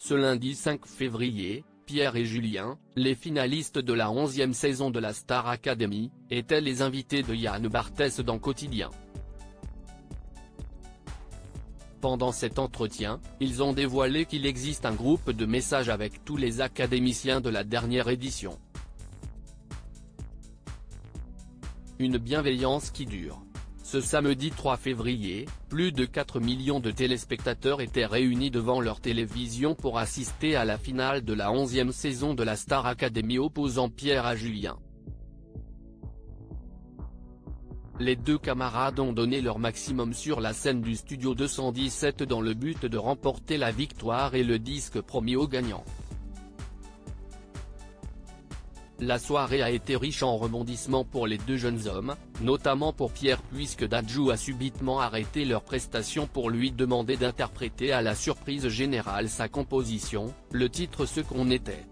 Ce lundi 5 février, Pierre et Julien, les finalistes de la 11e saison de la Star Academy, étaient les invités de Yann Barthès dans Quotidien. Pendant cet entretien, ils ont dévoilé qu'il existe un groupe de messages avec tous les académiciens de la dernière édition. Une bienveillance qui dure. Ce samedi 3 février, plus de 4 millions de téléspectateurs étaient réunis devant leur télévision pour assister à la finale de la 11e saison de la Star Academy opposant Pierre à Julien. Les deux camarades ont donné leur maximum sur la scène du Studio 217 dans le but de remporter la victoire et le disque promis aux gagnants. La soirée a été riche en rebondissements pour les deux jeunes hommes, notamment pour Pierre puisque Dadju a subitement arrêté leur prestation pour lui demander d'interpréter à la surprise générale sa composition, le titre Ce qu'on était.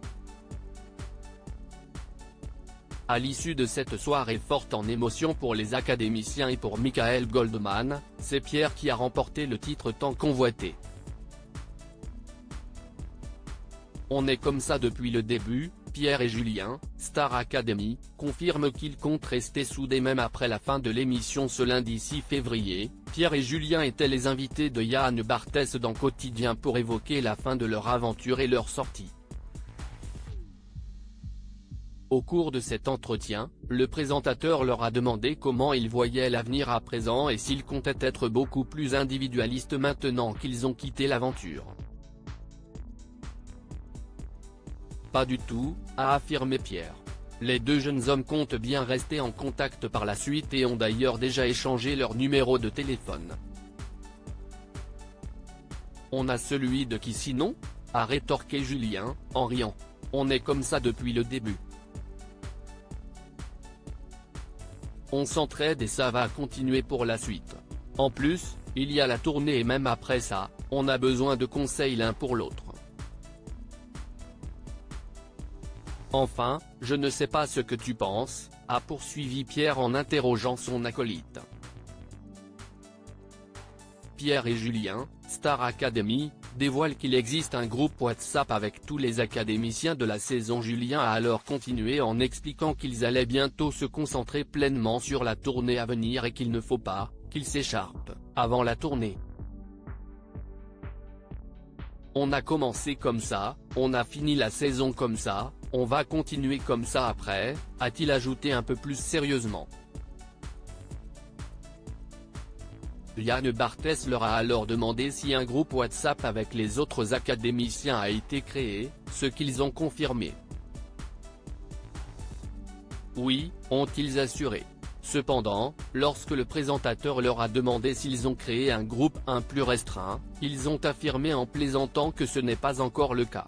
À l'issue de cette soirée forte en émotion pour les académiciens et pour Michael Goldman, c'est Pierre qui a remporté le titre tant convoité. On est comme ça depuis le début, Pierre et Julien, Star Academy, confirment qu'ils comptent rester soudés même après la fin de l'émission ce lundi 6 février. Pierre et Julien étaient les invités de Yann Barthès dans Quotidien pour évoquer la fin de leur aventure et leur sortie. Au cours de cet entretien, le présentateur leur a demandé comment ils voyaient l'avenir à présent et s'ils comptaient être beaucoup plus individualistes maintenant qu'ils ont quitté l'aventure. Pas du tout, a affirmé Pierre. Les deux jeunes hommes comptent bien rester en contact par la suite et ont d'ailleurs déjà échangé leur numéro de téléphone. On a celui de qui sinon ? A rétorqué Julien, en riant. On est comme ça depuis le début. On s'entraide et ça va continuer pour la suite. En plus, il y a la tournée et même après ça, on a besoin de conseils l'un pour l'autre. Enfin, je ne sais pas ce que tu penses, a poursuivi Pierre en interrogeant son acolyte. Pierre et Julien, Star Academy, dévoilent qu'il existe un groupe WhatsApp avec tous les académiciens de la saison. Julien a alors continué en expliquant qu'ils allaient bientôt se concentrer pleinement sur la tournée à venir et qu'il ne faut pas qu'ils s'écharpent avant la tournée. On a commencé comme ça, on a fini la saison comme ça, on va continuer comme ça après, a-t-il ajouté un peu plus sérieusement. Yann Barthès leur a alors demandé si un groupe WhatsApp avec les autres académiciens a été créé, ce qu'ils ont confirmé. Oui, ont-ils assuré. Cependant, lorsque le présentateur leur a demandé s'ils ont créé un groupe plus restreint, ils ont affirmé en plaisantant que ce n'est pas encore le cas.